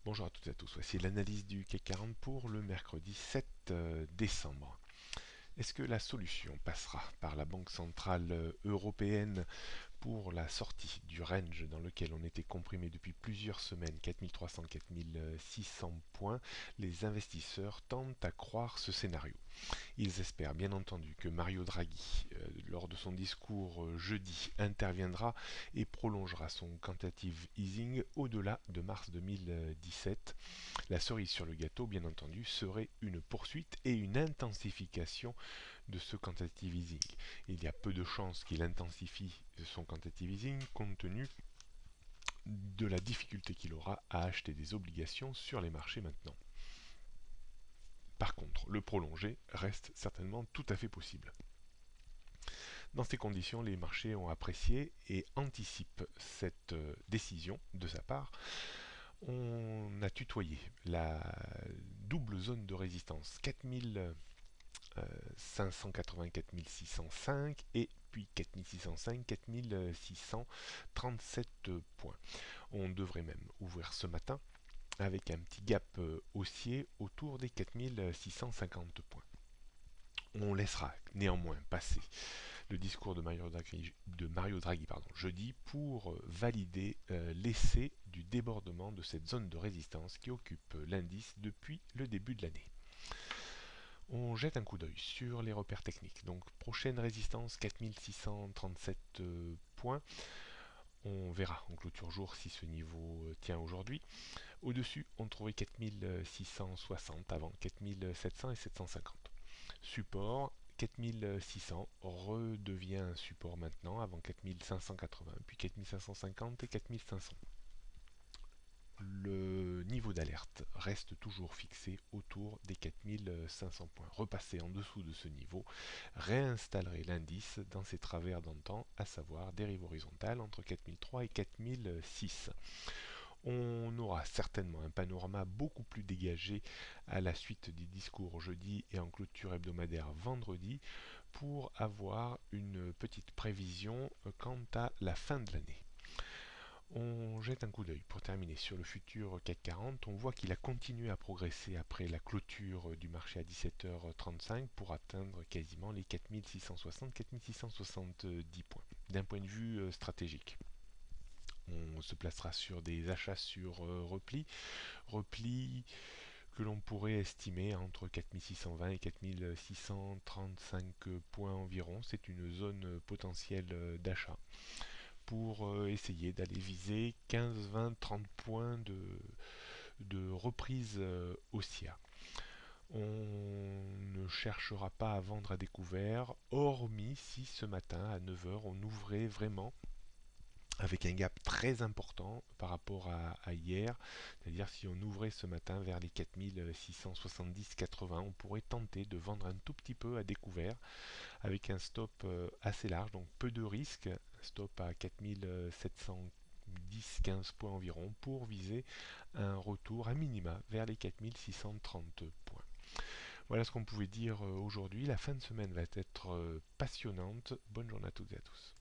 Bonjour à toutes et à tous, voici l'analyse du CAC 40 pour le mercredi 7 décembre. Est-ce que la solution passera par la Banque Centrale Européenne pour la sortie du range dans lequel on était comprimé depuis plusieurs semaines, 4300-4600 points? Les investisseurs tendent à croire ce scénario. Ils espèrent bien entendu que Mario Draghi, lors de son discours jeudi, interviendra et prolongera son quantitative easing au-delà de mars 2017. La cerise sur le gâteau, bien entendu, serait une poursuite et une intensification de ce quantitative easing. Il y a peu de chances qu'il intensifie son quantitative easing compte tenu de la difficulté qu'il aura à acheter des obligations sur les marchés maintenant. Par contre, le prolonger reste certainement tout à fait possible. Dans ces conditions, les marchés ont apprécié et anticipent cette décision de sa part. On a tutoyé la double zone de résistance 4580, 4605 et puis 4605, 4637 points. On devrait même ouvrir ce matin avec un petit gap haussier autour des 4650 points. On laissera néanmoins passer le discours de Mario Draghi jeudi pour valider l'essai du débordement de cette zone de résistance qui occupe l'indice depuis le début de l'année. On jette un coup d'œil sur les repères techniques. Donc prochaine résistance 4637 points. On verra en clôture jour si ce niveau tient aujourd'hui. Au-dessus, on trouvait 4660 avant 4700 et 750. Support 4600 redevient un support maintenant avant 4580, puis 4550 et 4500. Le niveau d'alerte reste toujours fixé autour des 4500 points. Repasser en dessous de ce niveau réinstallerait l'indice dans ses travers d'antan, à savoir dérive horizontale entre 4003 et 4006. On aura certainement un panorama beaucoup plus dégagé à la suite des discours jeudi et en clôture hebdomadaire vendredi pour avoir une petite prévision quant à la fin de l'année. On jette un coup d'œil pour terminer sur le futur CAC 40. On voit qu'il a continué à progresser après la clôture du marché à 17h35 pour atteindre quasiment les 4660-4670 points d'un point de vue stratégique. On se placera sur des achats sur repli que l'on pourrait estimer entre 4620 et 4635 points environ. C'est une zone potentielle d'achat pour essayer d'aller viser 15, 20, 30 points de reprise haussière. On ne cherchera pas à vendre à découvert, hormis si ce matin à 9h on ouvrait vraiment avec un gap très important par rapport à hier, c'est-à-dire si on ouvrait ce matin vers les 4670-80, on pourrait tenter de vendre un tout petit peu à découvert avec un stop assez large, donc peu de risques, stop à 4710-15 points environ pour viser un retour à minima vers les 4630 points. Voilà ce qu'on pouvait dire aujourd'hui. La fin de semaine va être passionnante. Bonne journée à toutes et à tous.